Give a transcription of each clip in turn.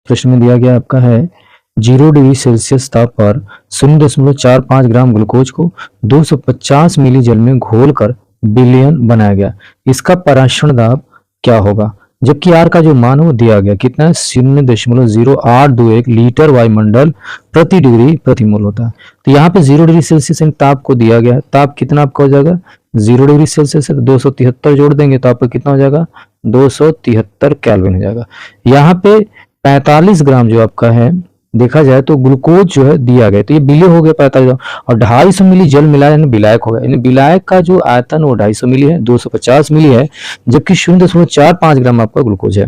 प्रश्न में दिया गया आपका है 0 डिग्री सेल्सियस ताप पर 0.45 ग्राम ग्लूकोज को 250 मिली जल में घोलकर विलयन बनाया गया। इसका पराशरण दाब क्या होगा? जबकि आर का जो मान है वो दिया गया कितना है 0.0821 लीटर वायुमंडल प्रति डिग्री प्रति मोल होता है। तो यहाँ पे 0 डिग्री सेल्सियस ताप को दिया गया है। ताप कितना आपका हो जाएगा 0 डिग्री सेल्सियस से 273 जोड़ देंगे तो आपका कितना हो जाएगा 273 केल्विन हो जाएगा। यहाँ पे 45 ग्राम जो आपका है देखा जाए तो ग्लूकोज जो है दिया गया, तो ये विलय हो गया 45 और 250 मिली जल मिलाया यानी विलायक हो गया। यानी विलायक का जो आयतन वो 250 मिली है, 250 मिली है, जबकि 0.45 ग्राम आपका ग्लूकोज है।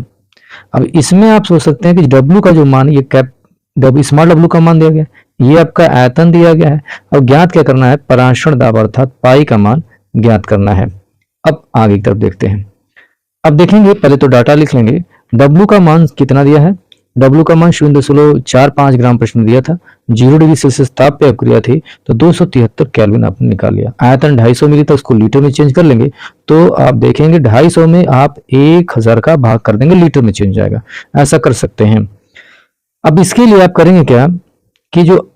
अब इसमें आप सोच सकते हैं कि डब्ल्यू का जो मान ये स्मॉल डब्ल्यू का मान दिया गया, ये आपका आयतन दिया गया है और ज्ञात क्या करना है पराशरण दाब अर्थात पाई का मान ज्ञात करना है। अब आगे की तरफ देखते हैं। अब देखेंगे पहले तो डाटा लिख लेंगे। डब्ल्यू का मान कितना दिया है, डब्ल्यू का मान 0.45 ग्राम प्रश्न दिया था। 0 डिग्री सेल्सियस ताप पे प्रक्रिया थी तो 273 केल्विन आपने निकाल लिया। आयतन 250 मिली था, उसको लीटर में चेंज कर लेंगे तो आप देखेंगे 250 में आप 1000 का भाग कर देंगे, लीटर में चेंज जाएगा। ऐसा कर सकते हैं। अब इसके लिए आप करेंगे क्या कि जो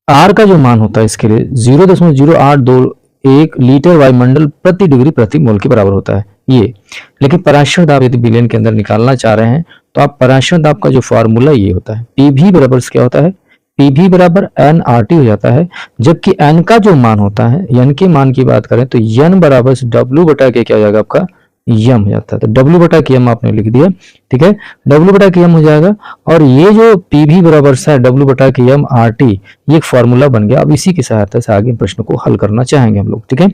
आर का जो मान होता है इसके लिए 0.0821 लीटर वायुमंडल प्रति डिग्री प्रति मोल के बराबर होता है ये। लेकिन पराशरण दाब यदि विलयन के अंदर निकालना चाह रहे हैं तो आप पराशरण दाब का जो फॉर्मूला ये होता है पीवी बराबर क्या होता है, पीवी बराबर एन आर टी हो जाता है। जबकि एन का जो मान होता है, एन के मान की बात करें तो एन बराबर डब्ल्यू बटा के क्या हो जाएगा आपका यम हो जाता है। तो डब्ल्यू बटा के यम आपने लिख दिया, ठीक है, डब्ल्यू बटा के यम हो जाएगा। और ये जो पीवी बराबर है डब्ल्यू बटा के यम आर टी, ये एक फॉर्मूला बन गया। अब इसी की सहायता से आगे प्रश्न को हल करना चाहेंगे हम लोग, ठीक है।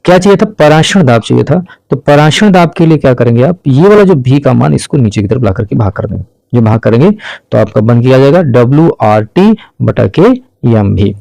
क्या चाहिए था, पराशरण दाब चाहिए था। तो पराशरण दाब के लिए क्या करेंगे आप, ये वाला जो भी का मान इसको नीचे की तरफ ला करके भाग कर देंगे। ये भाग करेंगे तो आपका बन के आ जाएगा डब्ल्यू आर टी बटा के एम भी।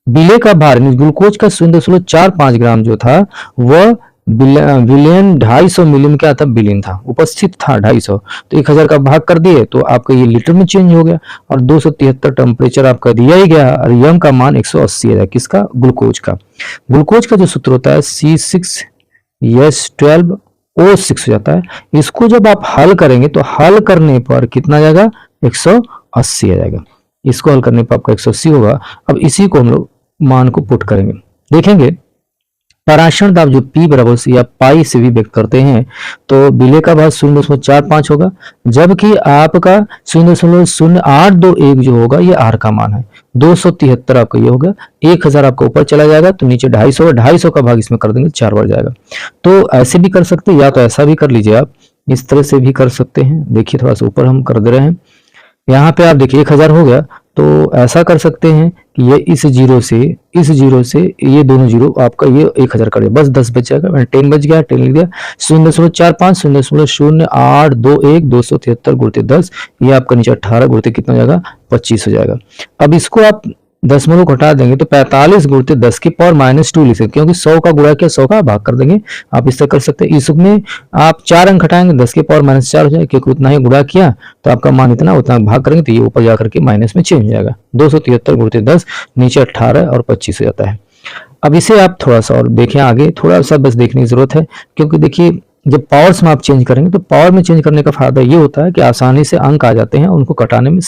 विलय का भार ग्लूकोज का 0.45 ग्राम जो था वह विलयन 250 मिली में क्या था विलीन था, उपस्थित था 250। तो 1000 का भाग कर दिए तो आपका ये लीटर में चेंज हो गया और 273 टेम्परेचर आपका दिया ही गया और यम का मान 180 है। किसका, ग्लूकोज का। ग्लूकोज का जो सूत्र होता है C6H12O6 हो जाता है। इसको जब आप हल करेंगे तो हल करने पर कितना जाएगा 180 आ जाएगा। इसको हल करने पर आपका 180 होगा। अब इसी को हम लोग मान को पुट करेंगे, देखेंगे पराशरण दाब जो P बराबर से या पाई से भी व्यक्त करते हैं तो विलय का भाग 0.45 होगा, जबकि आपका 0.0821 जो होगा ये R का मान है। 273 आपका ये होगा, 1000 आपका ऊपर चला जाएगा तो नीचे 250, 250 का भाग इसमें कर देंगे 4 बार जाएगा। तो ऐसे भी कर सकते हैं या तो ऐसा भी कर लीजिए, आप इस तरह से भी कर सकते हैं। देखिए थोड़ा सा ऊपर हम कर दे रहे हैं, यहाँ पे आप देखिए 1000 हो गया तो ऐसा कर सकते हैं कि ये इस जीरो से ये दोनों जीरो आपका ये 1000 कर दिया, बस 10 बच जाएगा, 10 बच गया, 10 लिख दिया। 0.45 0.0821 273 गुणित 10, ये आपका नीचे 18 गुणित कितना हो जाएगा 25 हो जाएगा। अब इसको आप दशमलव घटा देंगे तो 45 गुणित 10 की पावर -2 लिख सकते, क्योंकि 100 का गुणा किया 100 का भाग कर देंगे। आप इस तरह कर सकते हैं। इसमें आप 4 अंक घटाएंगे 10 की पावर -4 हो जाएगा, क्योंकि उतना ही गुणा किया तो आपका मान इतना, उतना भाग करेंगे तो ये ऊपर जाकर के माइनस में चेंज हो जाएगा। 273 गुणित 10 नीचे 18 और 25 हो जाता है। अब इसे आप थोड़ा सा और देखें, आगे थोड़ा सा बस देखने की जरूरत है, क्योंकि देखिए जब पावर्स में आप चेंज करेंगे तो पावर में चेंज करने का फायदा ये होता है कि आसानी से अंक आ जाते हैं, उनको कटाने में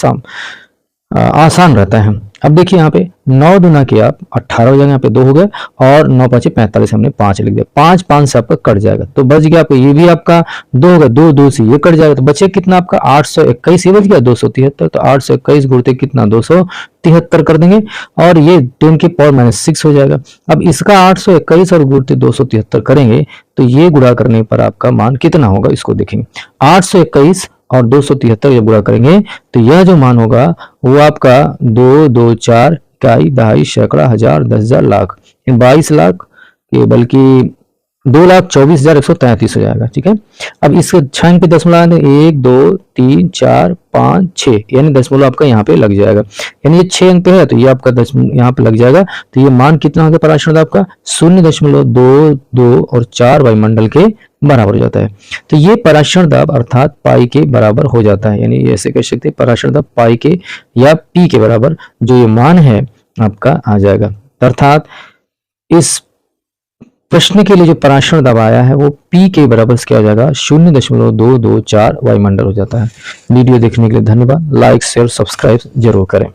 आसान रहता है। अब देखिए यहाँ पे 9 दूना किया आप 18 हो जाएगा, यहाँ पे 2 हो गए और 9 5 45 हमने 5 लिख दिया। 5 5 से आपका कट जाएगा तो बच गया आपका, ये भी आपका 2 होगा, 2 2 से ये कट जाएगा तो बचे कितना आपका 821, ये बच गया 273। तो 821 गुणित कितना 273 कर देंगे और ये 10 की पावर -6 हो जाएगा। अब इसका 821 और गुणित 273 करेंगे तो ये गुणा करने पर आपका मान कितना होगा, इसको देखेंगे। 821 और 273 जब गुणा करेंगे तो यह जो मान होगा वो आपका 2 2 4 इकाई दहाई सैकड़ा हजार 10,000 लाख 22 लाख ये बल्कि 2,24,133 हो जाएगा। ठीक है, अब इस 6 पे दशमलव 1 2 3 4 5 6 यानी दशमलव आपका यहाँ पे लग जाएगा, यानी ये 6 अंक पे है तो ये आपका दशमलव यहाँ पे लग जाएगा। तो ये मान कितना हो गया पराशरण दाब का 0.22 और 4 वायुमंडल के बराबर हो जाता है। तो ये पराशरण दाब अर्थात पाई के बराबर हो जाता है, यानी ऐसे कह सकते हैं पराशरण दाब पाई के या पी के बराबर जो ये मान है आपका आ जाएगा। अर्थात इस प्रश्न के लिए जो पराशरण दबाव आया है वो P के बराबर से क्या हो जाएगा 0.224 वायुमंडल हो जाता है। वीडियो देखने के लिए धन्यवाद। लाइक शेयर सब्सक्राइब जरूर करें।